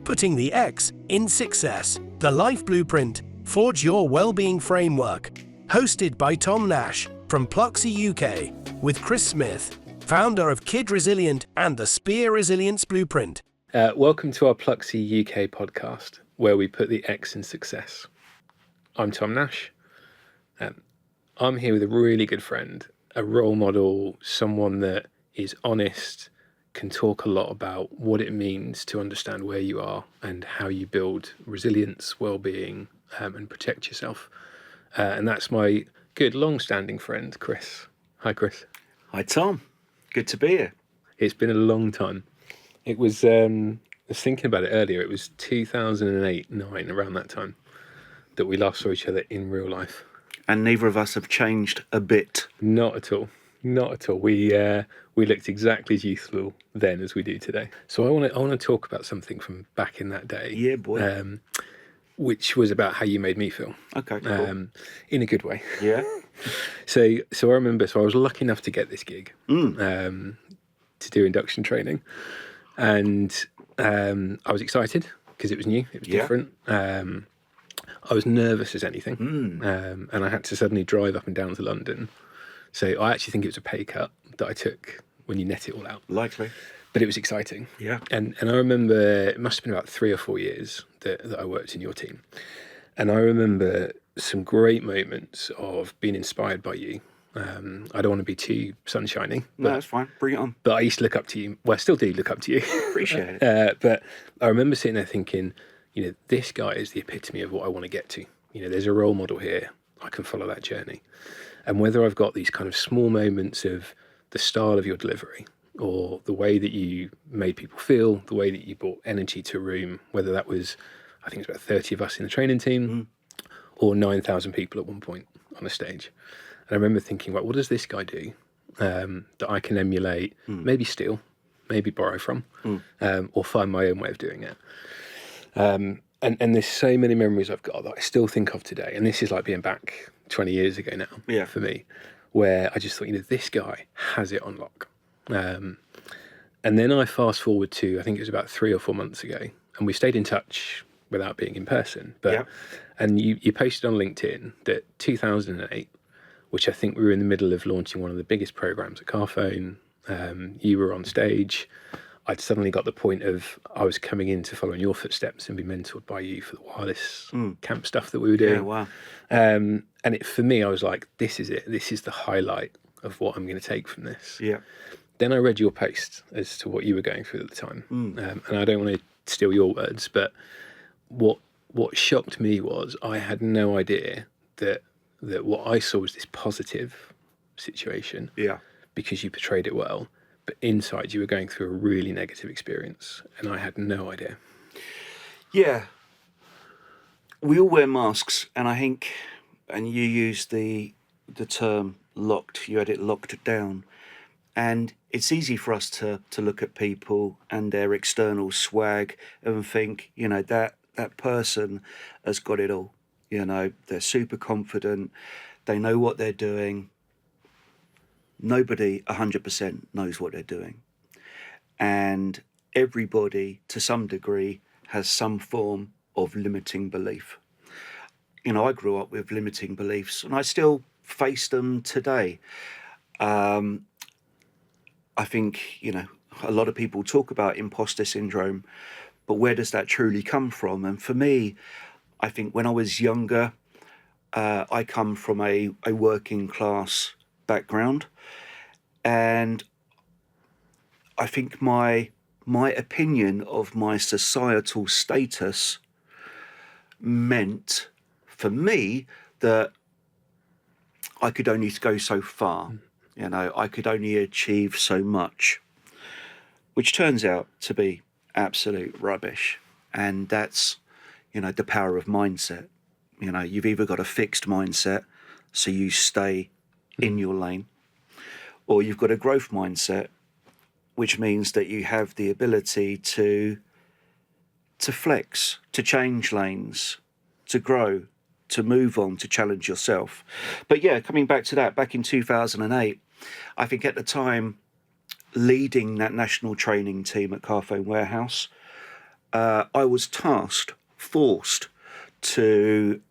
Putting the X in Success, the Life Blueprint, Forge Your Wellbeing Framework. Hosted by Tom Nash from Pluxee UK, with Chris Smith, founder of Kid Resilient and the Spear Resilience Blueprint. Welcome to our Pluxee UK podcast, where we put the X in success. I'm Tom Nash. I'm here with a really good friend, a role model, someone that is honest, can talk a lot about what it means to understand where you are and how you build resilience, well-being, and protect yourself. And that's my good, long-standing friend, Chris. Hi, Chris. Hi, Tom. Good to be here. It's been a long time. It was, I was thinking about it earlier, it was 2008-9, around that time, that we last saw each other in real life. And neither of us have changed a bit. Not at all. Not at all. We looked exactly as youthful then as we do today. So I want to talk about something from back in that day. Yeah, boy. Which was about how you made me feel. Okay, cool. In a good way. Yeah. So I remember, I was lucky enough to get this gig to do induction training. And I was excited because it was new, it was different. I was nervous as anything. And I had to suddenly drive up and down to London. So I actually think it was a pay cut that I took when you net it all out. Likely. But it was exciting. Yeah. And I remember it must have been about 3 or 4 years that I worked in your team. And I remember some great moments of being inspired by you. I don't want to be too sunshiny. No, that's fine. Bring it on. But I used to look up to you. Well, I still do look up to you. Appreciate it. But I remember sitting there thinking, this guy is the epitome of what I want to get to. There's a role model here. I can follow that journey. And whether I've got these kind of small moments of the style of your delivery or the way that you made people feel, the way that you brought energy to a room, whether that was, I think it's about 30 of us in the training team or 9,000 people at one point on a stage. And I remember thinking, what does this guy do that I can emulate, maybe steal, maybe borrow from, or find my own way of doing it? And there's so many memories I've got that I still think of today. And this is like being back 20 years ago now for me, where I just thought, this guy has it on lock. And then I fast forward to, I think it was about 3 or 4 months ago, and we stayed in touch without being in person. And you posted on LinkedIn that 2008, which I think we were in the middle of launching one of the biggest programs at Carphone. You were on stage. I'd suddenly got the point of I was coming in to follow in your footsteps and be mentored by you for the wireless camp stuff that we were doing. Yeah, wow. And for me, I was like, this is it. This is the highlight of what I'm going to take from this. Yeah. Then I read your post as to what you were going through at the time. And I don't want to steal your words, but what shocked me was I had no idea that what I saw was this positive situation because you portrayed it well. But inside you were going through a really negative experience, and I had no idea. Yeah. We all wear masks, and I think, and you used the term locked, you had it locked down. And it's easy for us to look at people and their external swag and think, that person has got it all. They're super confident, they know what they're doing. Nobody 100% knows what they're doing. And everybody, to some degree, has some form of limiting belief. I grew up with limiting beliefs, and I still face them today. I think, a lot of people talk about imposter syndrome, but where does that truly come from? And for me, I think when I was younger, I come from a working class background. And I think my opinion of my societal status meant for me that I could only go so far. I could only achieve so much, which turns out to be absolute rubbish. And that's, the power of mindset. You've either got a fixed mindset, so you stay in your lane, or you've got a growth mindset, which means that you have the ability to flex, to change lanes, to grow, to move on, to challenge yourself. But yeah, coming back to that, back in 2008, I think at the time, leading that national training team at Carphone Warehouse, I was forced to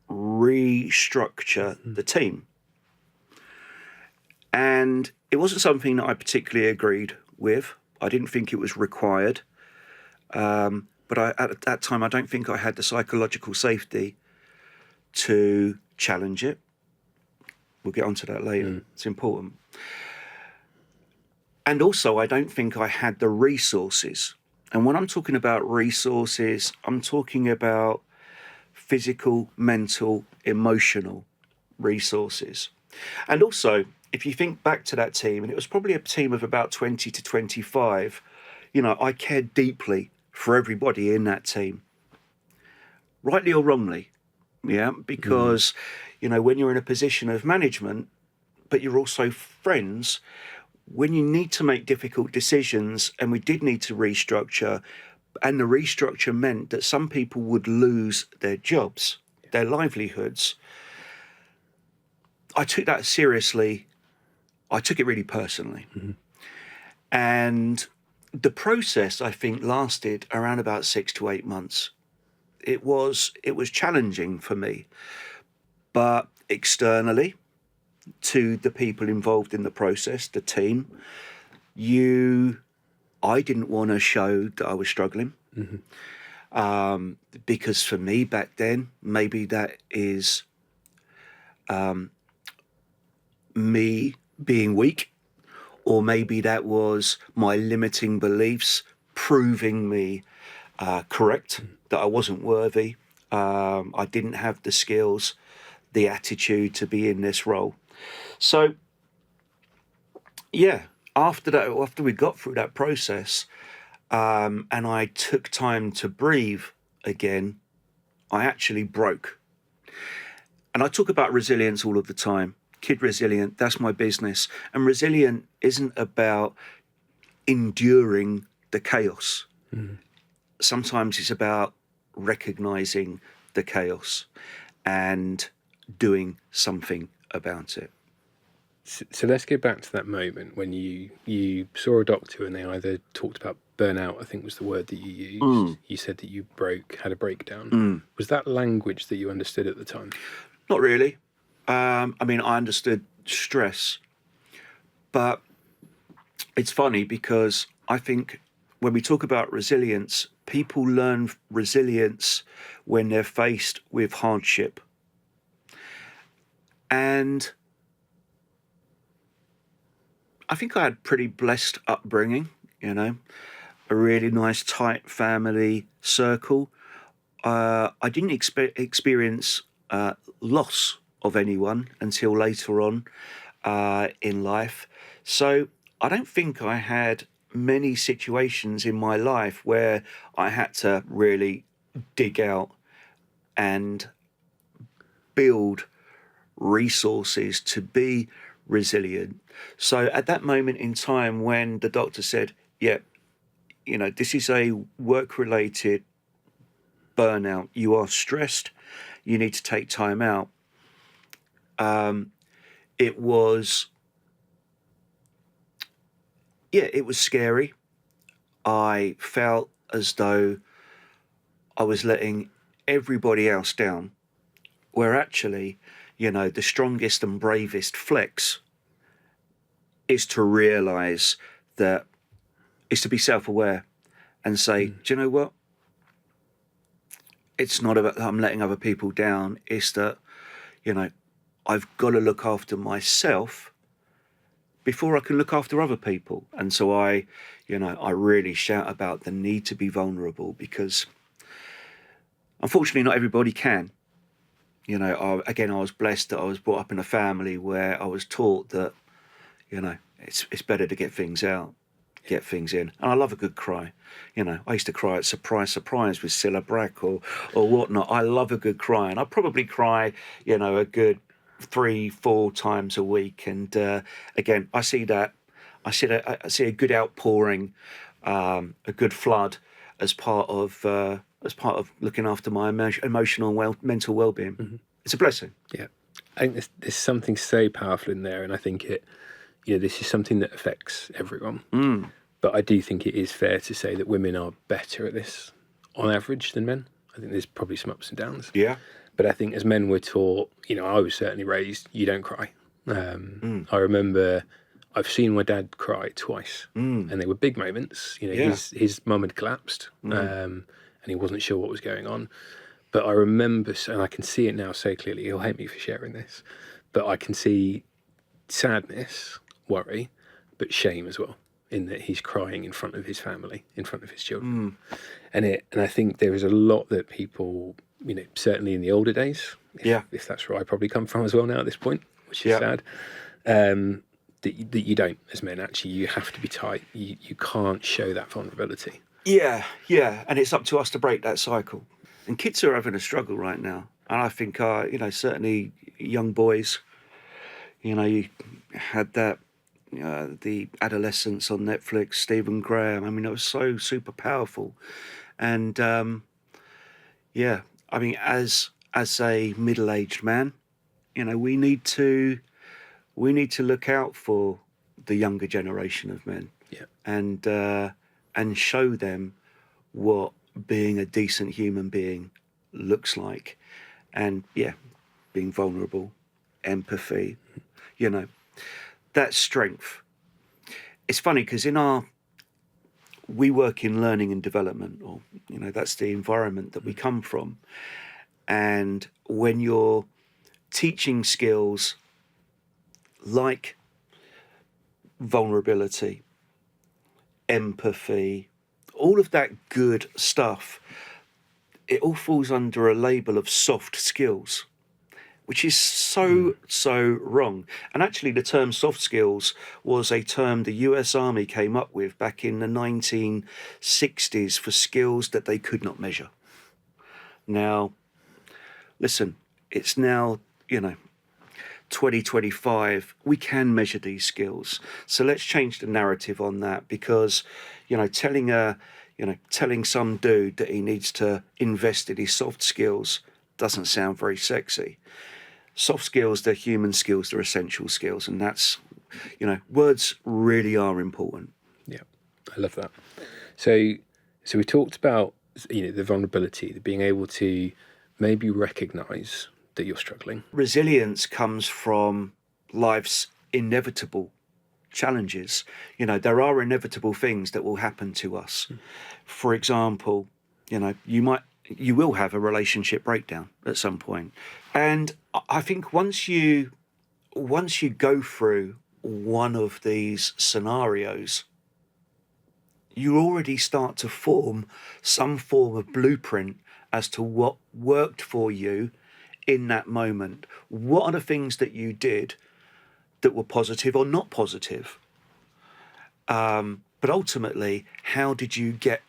restructure the team. And it wasn't something that I particularly agreed with. I didn't think it was required. But at that time, I don't think I had the psychological safety to challenge it. We'll get onto that later. It's important. And also, I don't think I had the resources. And when I'm talking about resources, I'm talking about physical, mental, emotional resources. And also, if you think back to that team, and it was probably a team of about 20 to 25, I cared deeply for everybody in that team, rightly or wrongly, because, when you're in a position of management, but you're also friends, when you need to make difficult decisions, and we did need to restructure, and the restructure meant that some people would lose their jobs, their livelihoods, I took that seriously. I took it really personally. And the process, I think, lasted around about 6 to 8 months. It was challenging for me, but externally, to the people involved in the process, the team, I didn't want to show that I was struggling. Because for me back then, maybe that is me being weak, or maybe that was my limiting beliefs proving me correct, that I wasn't worthy. I didn't have the skills, the attitude to be in this role. So, after we got through that process, and I took time to breathe again, I actually broke. And I talk about resilience all of the time. Kid Resilient, that's my business. And resilient isn't about enduring the chaos. Sometimes it's about recognizing the chaos and doing something about it. So let's get back to that moment when you saw a doctor and they either talked about burnout, I think was the word that you used. You said that you had a breakdown. Was that language that you understood at the time? Not really. I understood stress, but it's funny because I think when we talk about resilience, people learn resilience when they're faced with hardship. And I think I had pretty blessed upbringing, a really nice, tight family circle. I didn't experience loss of anyone until later on in life. So I don't think I had many situations in my life where I had to really dig out and build resources to be resilient. So at that moment in time when the doctor said, this is a work-related burnout, you are stressed, you need to take time out. It was scary. I felt as though I was letting everybody else down, where actually, the strongest and bravest flex is to realize that, is to be self-aware and say, do you know what? It's not about that I'm letting other people down. It's that, I've got to look after myself before I can look after other people. And so I really shout about the need to be vulnerable, because unfortunately not everybody can. I was blessed that I was brought up in a family where I was taught that, it's better to get things out, get things in. And I love a good cry. I used to cry at Surprise, Surprise with Cilla Brack or whatnot. I love a good cry. And I probably cry, a good 3-4 times a week. And again, I see a good outpouring, a good flood as part of looking after my emotional mental well-being. It's a blessing. Yeah, I think there's something so powerful in there, and I think it, this is something that affects everyone. But I do think it is fair to say that women are better at this on average than men. I think there's probably some ups and downs. Yeah. But I think as men we're taught, I was certainly raised, you don't cry. I remember I've seen my dad cry twice, and they were big moments. His mum had collapsed, and he wasn't sure what was going on. But I remember, and I can see it now so clearly, he'll hate me for sharing this, but I can see sadness, worry, but shame as well, in that he's crying in front of his family, in front of his children. And I think there is a lot that people, certainly in the older days, if that's where I probably come from as well now at this point, which is sad, that you don't, as men, actually, you have to be tight. You can't show that vulnerability. Yeah, and it's up to us to break that cycle. And kids are having a struggle right now. And I think, certainly young boys, you had that, the Adolescence on Netflix, Stephen Graham. I mean, it was so super powerful. And, as a middle-aged man, we need to look out for the younger generation of men. Yeah. And show them what being a decent human being looks like. And being vulnerable, empathy, that strength. It's funny because we work in learning and development, or, that's the environment that we come from. And when you're teaching skills like vulnerability, empathy, all of that good stuff, it all falls under a label of soft skills, which is so wrong. And actually the term soft skills was a term the US Army came up with back in the 1960s for skills that they could not measure. Now, listen, it's now, 2025, we can measure these skills. So let's change the narrative on that, because, telling some dude that he needs to invest in his soft skills doesn't sound very sexy. Soft skills, they're human skills, they're essential skills. And that's, words really are important. Yeah, I love that. So we talked about, the vulnerability, the being able to maybe recognise that you're struggling. Resilience comes from life's inevitable challenges. There are inevitable things that will happen to us. For example, you will have a relationship breakdown at some point. And I think once you go through one of these scenarios, you already start to form some form of blueprint as to what worked for you in that moment. What are the things that you did that were positive or not positive? But ultimately, how did you get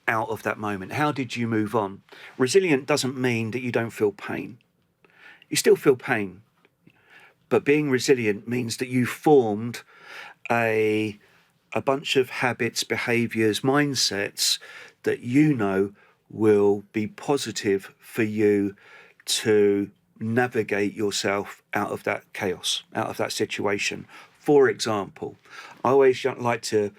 out of that moment? How did you move on? Resilient doesn't mean that you don't feel pain. You still feel pain. But being resilient means that you formed a bunch of habits, behaviours, mindsets that will be positive for you to navigate yourself out of that chaos, out of that situation. For example, I always like to,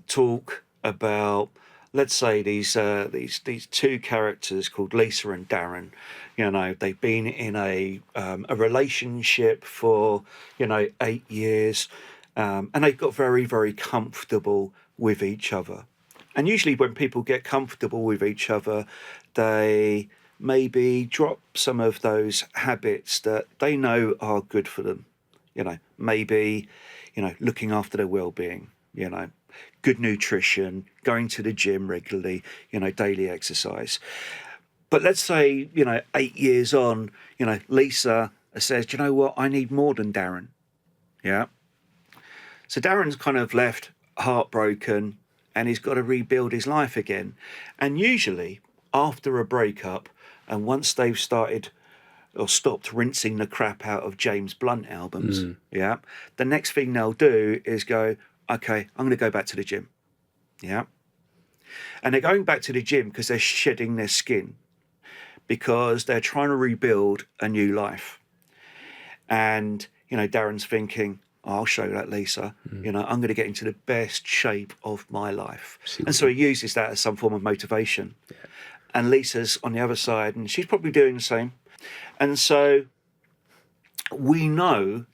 talk about, let's say, these two characters called Lisa and Darren. They've been in a relationship for 8 years, and they've got very, very comfortable with each other. And usually when people get comfortable with each other, they maybe drop some of those habits that they know are good for them. Maybe, looking after their well-being, good nutrition, going to the gym regularly, daily exercise. But let's say, 8 years on, Lisa says, do you know what? I need more than Darren. Yeah. So Darren's kind of left heartbroken, and he's got to rebuild his life again. And usually after a breakup, and once they've started or stopped rinsing the crap out of James Blunt albums, the next thing they'll do is go, okay, I'm going to go back to the gym. Yeah. And they're going back to the gym because they're shedding their skin, because they're trying to rebuild a new life. And, Darren's thinking, I'll show that Lisa. You know, I'm going to get into the best shape of my life. See And what so he uses that as some form of motivation. Yeah. And Lisa's on the other side, and she's probably doing the same. And so we know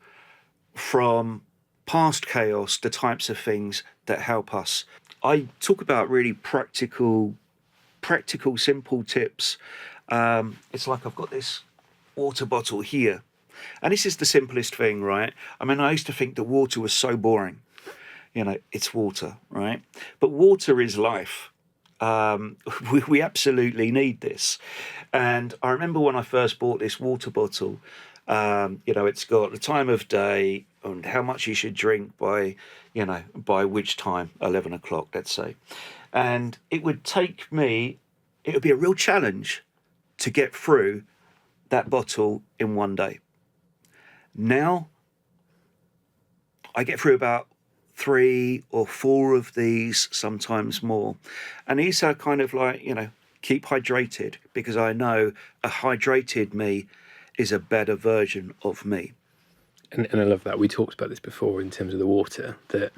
from past chaos the types of things that help us. I talk about really practical, simple tips. It's like I've got this water bottle here. And this is the simplest thing, right? I mean, I used to think that water was so boring. You know, it's water, right? But water is life. We absolutely need this. And I remember when I first bought this water bottle, you know, it's got the time of day and how much you should drink by, you know, by which time, 11 o'clock, let's say. And it would take me, it would be a real challenge to get through that bottle in one day. Now, I get through about 3 or 4 of these, sometimes more. And these are kind of like, you know, keep hydrated, because I know a hydrated me is a better version of me. And I love that. We talked about this before in terms of the water, that,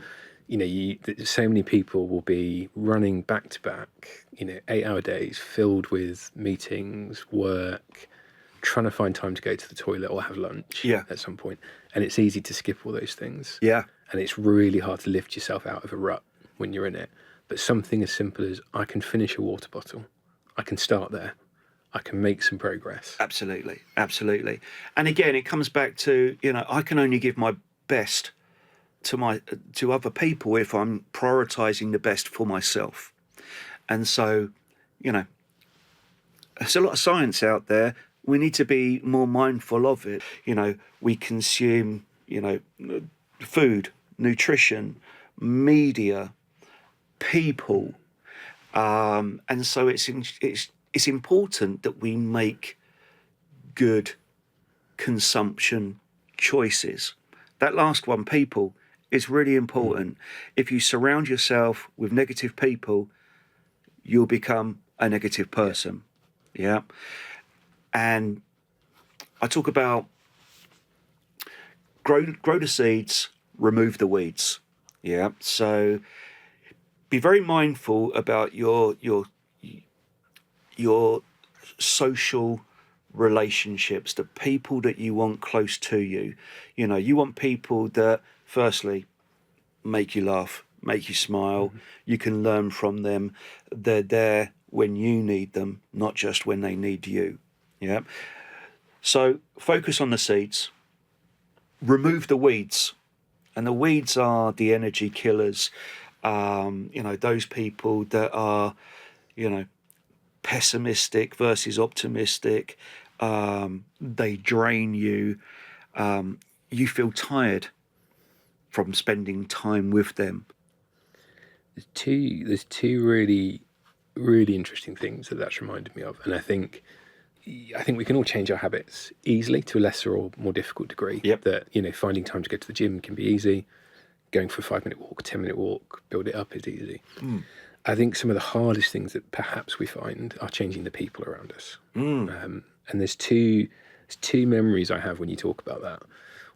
you know, that so many people will be running back to back, you know, 8-hour days filled with meetings, work, trying to find time to go to the toilet or have lunch at some point. And it's easy to skip all those things. Yeah. And it's really hard to lift yourself out of a rut when you're in it. But something as simple as, I can finish a water bottle. I can start there. I can make some progress. Absolutely. Absolutely. And again, it comes back to, you know, I can only give my best to other people if I'm prioritizing the best for myself. And so, you know, there's a lot of science out there. We need to be more mindful of it. You know, we consume, you know, food, nutrition, media, people, and so it's important that we make good consumption choices. That last one, people, is really important. If you surround yourself with negative people, you'll become a negative person. Yeah. And I talk about grow the seeds, remove the weeds. Yeah. So be very mindful about your social relationships, the people that you want close to you. You know, you want people that, firstly, make you laugh, make you smile. You can learn from them. They're there when you need them, not just when they need you. Yeah. So focus on the seeds, remove the weeds. And the weeds are the energy killers. You know, those people that are, you know, pessimistic versus optimistic. They drain you. You feel tired from spending time with them. There's two really, really interesting things that's reminded me of. And I think we can all change our habits easily to a lesser or more difficult degree. Yep. That, you know, finding time to go to the gym can be easy. Going for a 5-minute walk, 10-minute walk, build it up is easy. I think some of the hardest things that perhaps we find are changing the people around us. And there's two memories I have when you talk about that.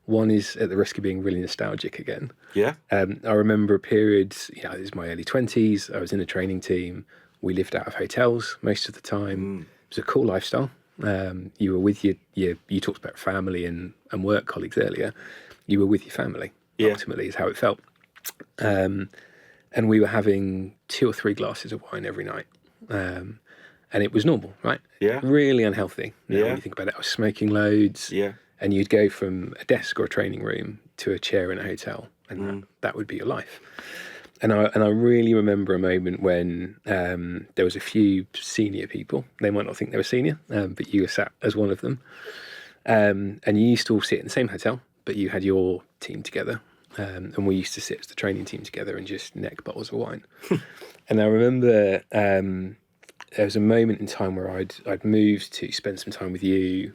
One is, at the risk of being really nostalgic again. Yeah. I remember a period, you know, it was my early 20s. I was in a training team. We lived out of hotels most of the time. It was a cool lifestyle. You were with you talked about family and work colleagues earlier. You were with your family. Ultimately is how it felt. And we were having 2 or 3 glasses of wine every night. And it was normal, right? Yeah. Really unhealthy. When you think about it, I was smoking loads. Yeah. And you'd go from a desk or a training room to a chair in a hotel, and that would be your life. And I really remember a moment when there was a few senior people. They might not think they were senior, but you were sat as one of them. And you used to all sit in the same hotel, but you had your team together. And we used to sit as the training team together and just neck bottles of wine. And I remember there was a moment in time where I'd moved to spend some time with you.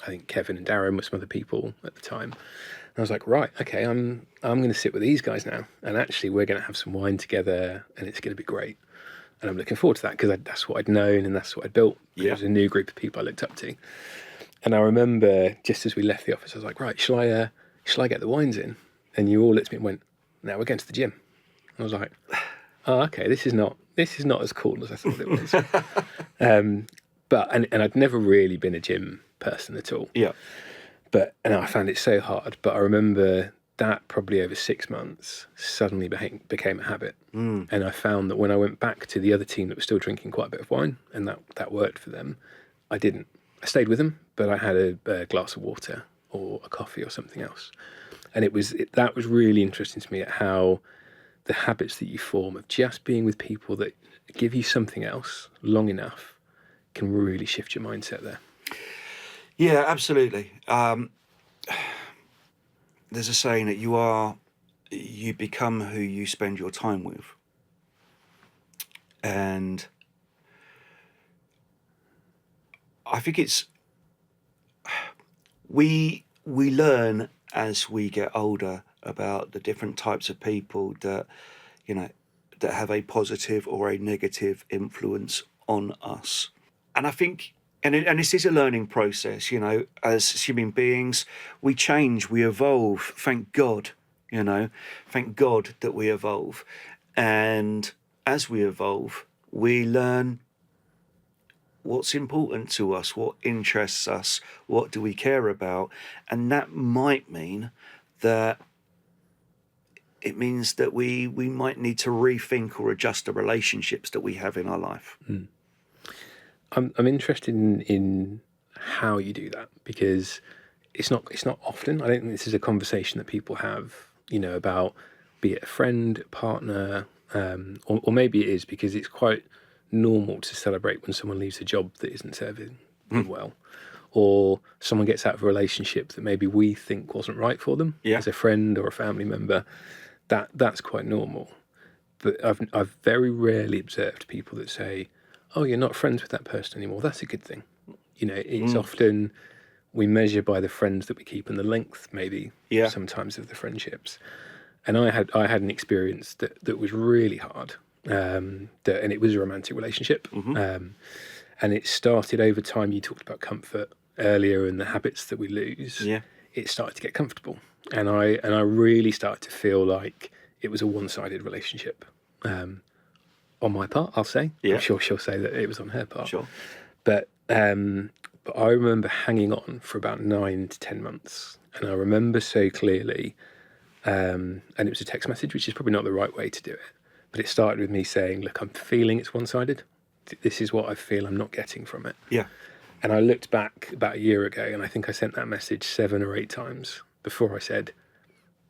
I think Kevin and Darren were some other people at the time. And I was like, right, okay, I'm going to sit with these guys now. And actually, we're going to have some wine together and it's going to be great. And I'm looking forward to that because that's what I'd known and that's what I'd built. Yeah. It was a new group of people I looked up to. And I remember just as we left the office, I was like, right, shall I get the wines in? and you all looked at me and went, "Now we're going to the gym." I was like, "Oh, okay, this is not as cool as I thought it was." But I'd never really been a gym person at all. Yeah. And I found it so hard. But I remember that probably over 6 months suddenly became a habit. And I found that when I went back to the other team that was still drinking quite a bit of wine, and that worked for them, I didn't. I stayed with them, but I had a glass of water or a coffee or something else. And that was really interesting to me, at how the habits that you form of just being with people that give you something else long enough can really shift your mindset there. Yeah, absolutely. There's a saying that you become who you spend your time with. And I think we learn as we get older about the different types of people that, that have a positive or a negative influence on us. And I think, and this is a learning process, as human beings, we change, we evolve. Thank God, thank God that we evolve. And as we evolve, we learn what's important to us, what interests us, what do we care about. And that might mean that we might need to rethink or adjust the relationships that we have in our life. I'm interested in how you do that, because it's not often. I don't think this is a conversation that people have, about, be it a friend, partner, or maybe it is because it's quite normal to celebrate when someone leaves a job that isn't serving them well, or someone gets out of a relationship that maybe we think wasn't right for them, as a friend or a family member. That's quite normal. But I've very rarely observed people that say, "Oh, you're not friends with that person anymore. That's a good thing." It's often we measure by the friends that we keep and the length, maybe, sometimes, of the friendships. And I had an experience that was really hard, and it was a romantic relationship. And it started over time. You talked about comfort earlier and the habits that we lose. Yeah. It started to get comfortable, and I really started to feel like it was a one-sided relationship. On my part, I'll say. Yeah. I'm sure she'll say that it was on her part. Sure. But I remember hanging on for about 9 to 10 months, and I remember so clearly. And it was a text message, which is probably not the right way to do it. But it started with me saying, "Look, I'm feeling it's one-sided. This is what I feel I'm not getting from it." Yeah. And I looked back about a year ago, and I think I sent that message 7 or 8 times before I said,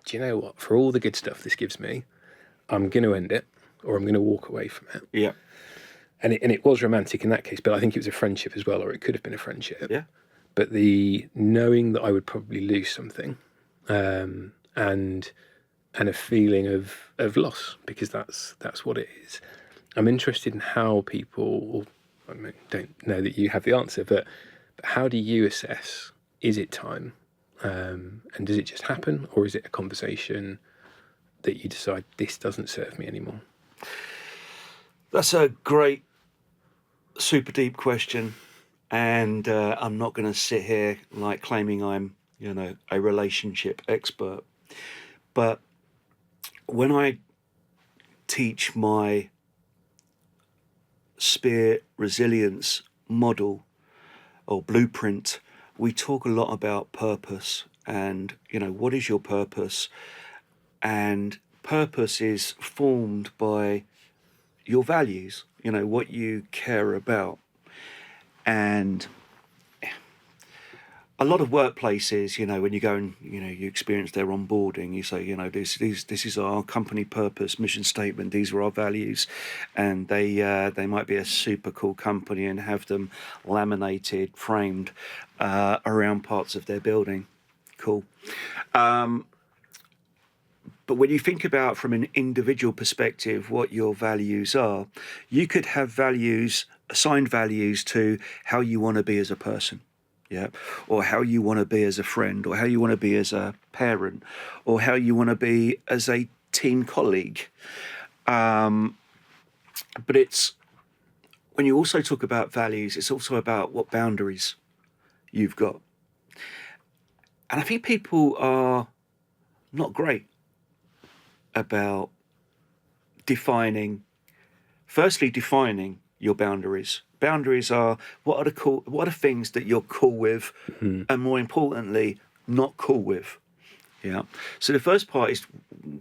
"Do you know what? For all the good stuff this gives me, I'm going to end it, or I'm going to walk away from it." Yeah. And it was romantic in that case, but I think it was a friendship as well, or it could have been a friendship. Yeah. But the knowing that I would probably lose something, and a feeling of loss, because that's what it is. I'm interested in how people, I don't know that you have the answer, but how do you assess, is it time? And does it just happen, or is it a conversation that you decide this doesn't serve me anymore? That's a great, super deep question. And I'm not going to sit here like claiming I'm, a relationship expert. But when I teach my Spear resilience model or blueprint, we talk a lot about purpose and, what is your purpose? And purpose is formed by your values, what you care about. And a lot of workplaces, when you go and, you experience their onboarding, you say, this is our company purpose, mission statement, these are our values. And they might be a super cool company and have them laminated, framed around parts of their building. Cool. But when you think about from an individual perspective what your values are, you could have values, assigned values to how you want to be as a person. Yeah, or how you want to be as a friend, or how you want to be as a parent, or how you want to be as a team colleague. But it's, when you also talk about values, it's also about what boundaries you've got. And I think people are not great about defining your boundaries. Boundaries are what are the things that you're cool with, and more importantly, not cool with. Yeah. So the first part is,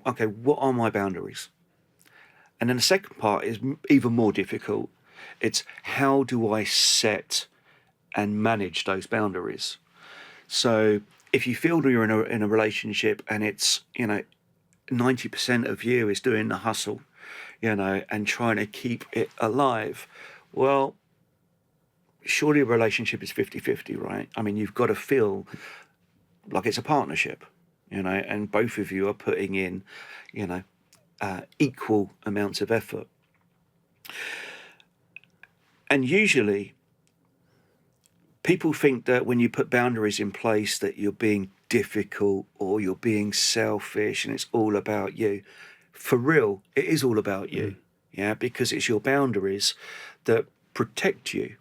okay, what are my boundaries? And then the second part is even more difficult. It's how do I set and manage those boundaries? So if you feel that you're in a relationship and it's 90% of you is doing the hustle, and trying to keep it alive, well, surely a relationship is 50-50, right? I mean, you've got to feel like it's a partnership, and both of you are putting in, equal amounts of effort. And usually people think that when you put boundaries in place that you're being difficult or you're being selfish and it's all about you. For real, it is all about you. Yeah, because it's your boundaries that protect you,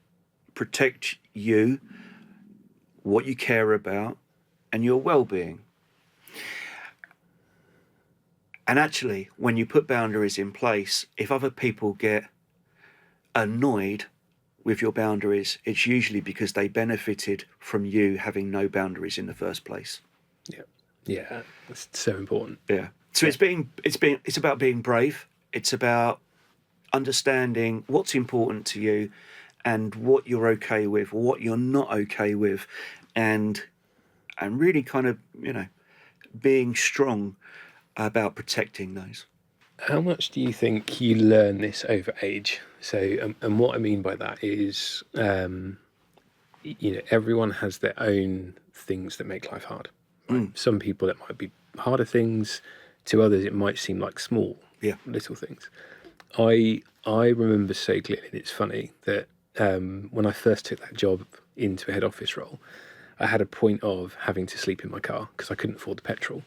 what you care about, and your well-being. And actually, when you put boundaries in place, if other people get annoyed with your boundaries, it's usually because they benefited from you having no boundaries in the first place. Yeah, that's so important. Yeah. So it's about being brave. It's about understanding what's important to you and what you're okay with, or what you're not okay with, and really kind of being strong about protecting those. How much do you think you learn this over age? So, and what I mean by that is, everyone has their own things that make life hard. Right? Some people it might be harder things. To others, it might seem like small, little things. I remember so clearly, and it's funny that when I first took that job into a head office role, I had a point of having to sleep in my car because I couldn't afford the petrol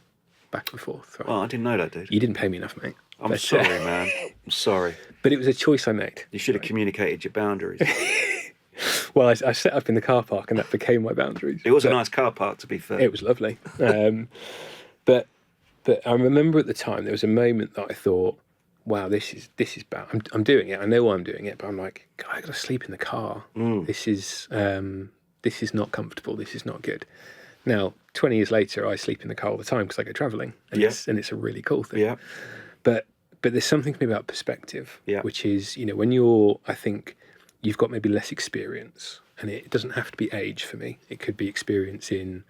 back and forth. Right? Well, I didn't know that, dude. You didn't pay me enough, mate. I'm sorry, man. I'm sorry. But it was a choice I made. You should have communicated your boundaries. Well, I set up in the car park, and that became my boundaries. It was a nice car park, to be fair. It was lovely. But I remember at the time there was a moment that I thought, wow, this is bad. I'm doing it. I know why I'm doing it, but I'm like, God, I got to sleep in the car. This is not comfortable. This is not good. Now, 20 years later, I sleep in the car all the time because I go travelling, and it's a really cool thing. Yeah. But there's something to me about perspective, Yeah. which is, when I think you've got maybe less experience, and it doesn't have to be age for me. It could be experience in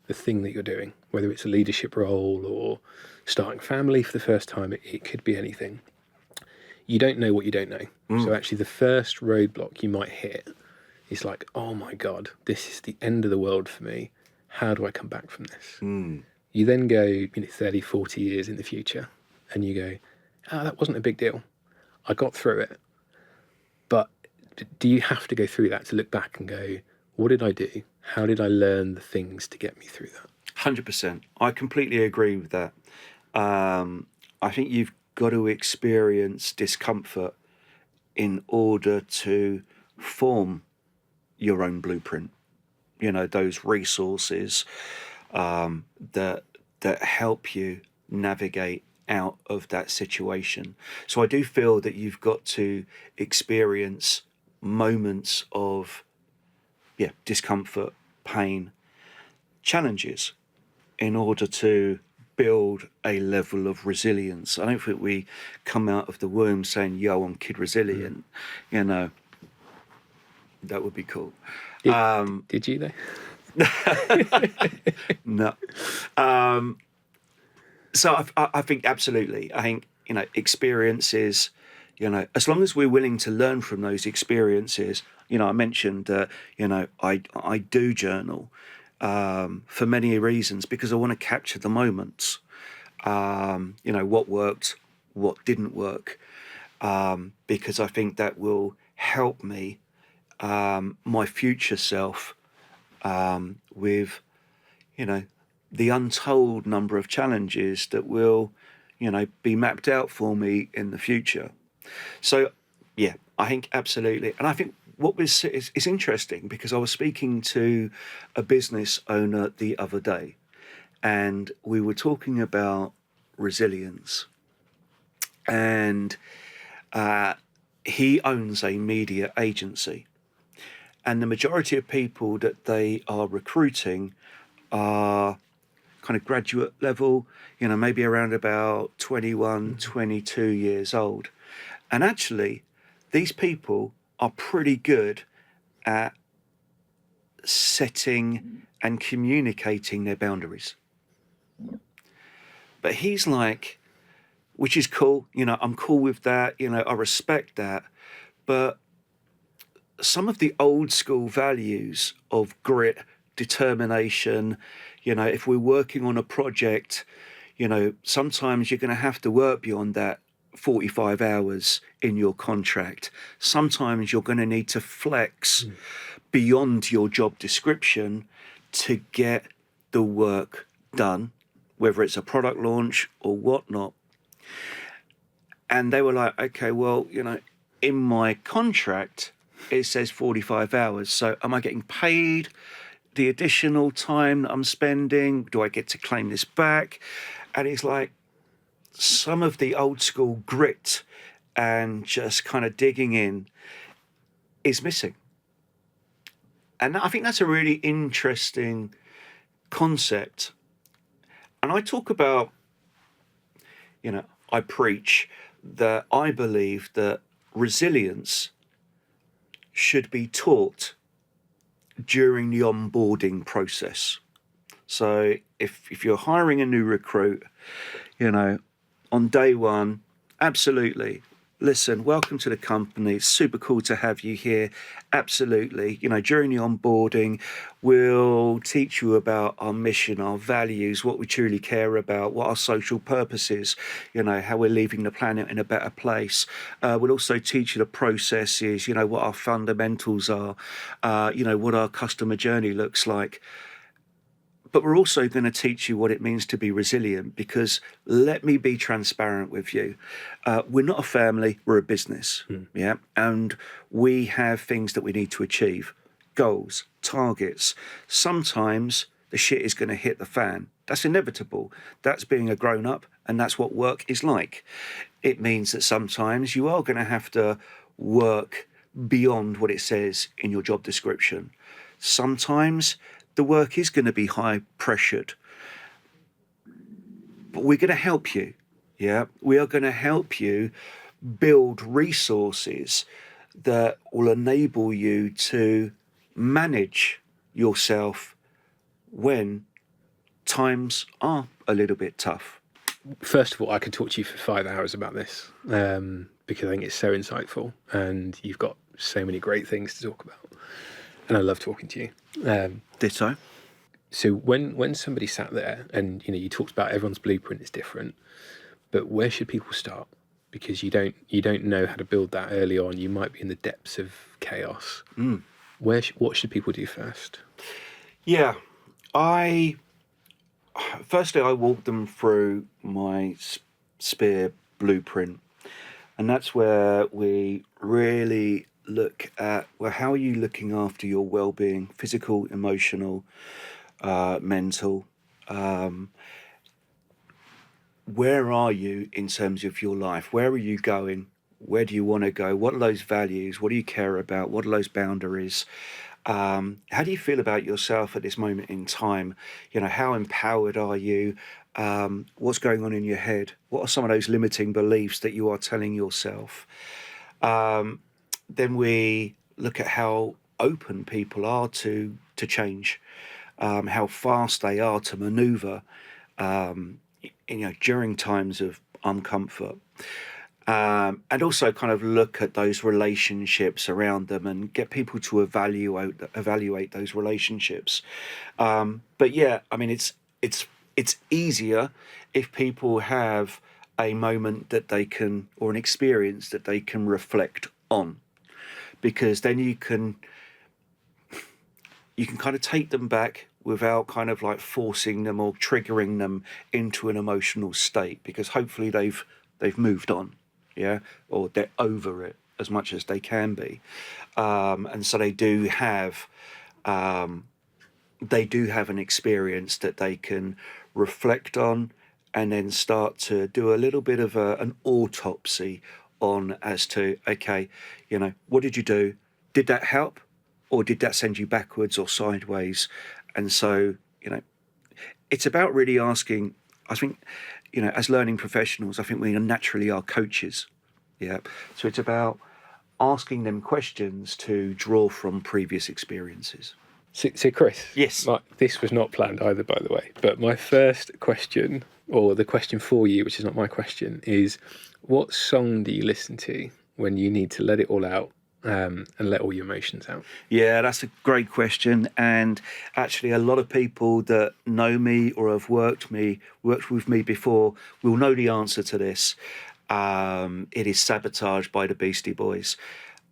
the thing that you're doing, whether it's a leadership role or starting a family for the first time. It could be anything. You don't know what you don't know. So actually the first roadblock you might hit is like, oh my God, this is the end of the world for me. How do I come back from this? You then go 30, 40 years in the future and you go, that wasn't a big deal. I got through it. But do you have to go through that to look back and go, what did I do? How did I learn the things to get me through that? 100%. I completely agree with that. I think you've got to experience discomfort in order to form your own blueprint. Those resources that help you navigate out of that situation. So I do feel that you've got to experience moments of discomfort, pain, challenges in order to build a level of resilience. I don't think we come out of the womb saying, yo, I'm kid resilient. That would be cool. Did you though? No. So I think absolutely. I think, experiences, as long as we're willing to learn from those experiences, I mentioned that, I do journal for many reasons because I want to capture the moments, what worked, what didn't work, because I think that will help me, my future self, with, the untold number of challenges that will, be mapped out for me in the future. So, yeah, I think absolutely. And I think what was it's interesting because I was speaking to a business owner the other day and we were talking about resilience. and he owns a media agency. And the majority of people that they are recruiting are kind of graduate level, maybe around about 21, 22 years old. And actually, these people are pretty good at setting and communicating their boundaries. But he's like, which is cool, I'm cool with that, I respect that. But some of the old school values of grit, determination, if we're working on a project, sometimes you're going to have to work beyond that 45 hours in your contract. Sometimes you're going to need to flex beyond your job description to get the work done, whether it's a product launch or whatnot. And they were like, okay, well, in my contract, it says 45 hours. So am I getting paid the additional time that I'm spending? Do I get to claim this back? And it's like some of the old school grit and just kind of digging in is missing. And I think that's a really interesting concept. And I talk about, I preach that I believe that resilience should be taught during the onboarding process. So if you're hiring a new recruit, on day one, absolutely. Listen, welcome to the company. It's super cool to have you here. Absolutely. During the onboarding, we'll teach you about our mission, our values, what we truly care about, what our social purpose is, how we're leaving the planet in a better place. We'll also teach you the processes, what our fundamentals are, what our customer journey looks like. But we're also going to teach you what it means to be resilient, because let me be transparent with you. We're not a family, we're a business. Yeah. And we have things that we need to achieve, goals, targets. Sometimes the shit is going to hit the fan. That's inevitable. That's being a grown up, and that's what work is like. It means that sometimes you are going to have to work beyond what it says in your job description. Sometimes the work is going to be high pressured, but we're going to help you. Yeah, we are going to help you build resources that will enable you to manage yourself when times are a little bit tough. First of all, I could talk to you for 5 hours about this because I think it's so insightful and you've got so many great things to talk about. And I love talking to you. Ditto. So when somebody sat there and, you talked about everyone's blueprint is different, but where should people start? Because you don't know how to build that early on. You might be in the depths of chaos. What should people do first? Yeah, firstly, I walk them through my SPEAR blueprint. And that's where we really look at, well, how are you looking after your well-being, physical, emotional, mental? Where are you in terms of your life? Where are you going? Where do you want to go? What are those values? What do you care about? What are those boundaries? How do you feel about yourself at this moment in time? How empowered are you? What's going on in your head? What are some of those limiting beliefs that you are telling yourself? Then we look at how open people are to change, how fast they are to maneuver, during times of uncomfort. And also kind of look at those relationships around them and get people to evaluate those relationships. But yeah, I mean, it's easier if people have a moment that they can, or an experience that they can reflect on, because then you can kind of take them back without kind of like forcing them or triggering them into an emotional state, because hopefully they've moved on. Yeah, or they're over it as much as they can be, and so they do have an experience that they can reflect on and then start to do a little bit of an autopsy on as to, okay, what did you do? Did that help? Or did that send you backwards or sideways? And so, it's about really asking, I think, as learning professionals, I think we naturally are coaches. Yeah. So it's about asking them questions to draw from previous experiences. So Chris, Yes. This was not planned either, by the way, but my first question, or the question for you, which is not my question, is what song do you listen to when you need to let it all out and let all your emotions out? Yeah, that's a great question. And actually, a lot of people that know me or have worked with me before will know the answer to this. It is Sabotage by the Beastie Boys.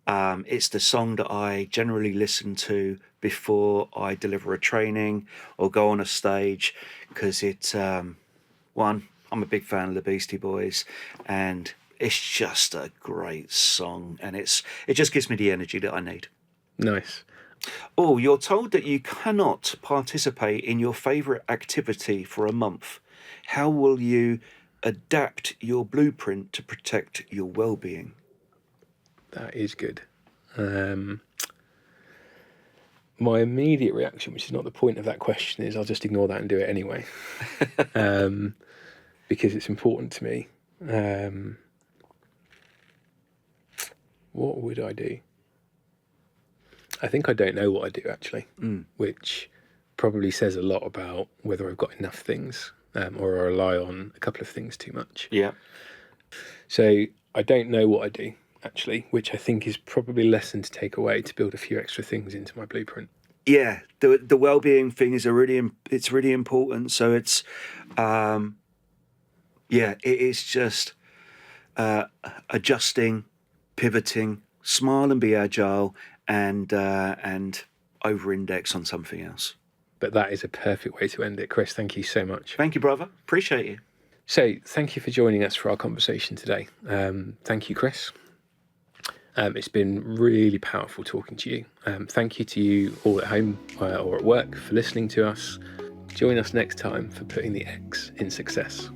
It's the song that I generally listen to before I deliver a training or go on a stage, because it's, one, I'm a big fan of the Beastie Boys, and it's just a great song, and it just gives me the energy that I need. Nice. Oh, you're told that you cannot participate in your favourite activity for a month. How will you adapt your blueprint to protect your well-being? That is good. My immediate reaction, which is not the point of that question, is I'll just ignore that and do it anyway, because it's important to me. What would I do? I think I don't know what I do, actually, which probably says a lot about whether I've got enough things or I rely on a couple of things too much. Yeah. So I don't know what I do, actually, which I think is probably a lesson to take away to build a few extra things into my blueprint. Yeah, the well-being thing is really important. So it's, it is just adjusting, pivoting, smile and be agile, and over-index on something else. But that is a perfect way to end it. Chris, thank you so much. Thank you, brother. Appreciate you. So thank you for joining us for our conversation today. Thank you, Chris. It's been really powerful talking to you. Thank you to you all at home or at work for listening to us. Join us next time for putting the X in success.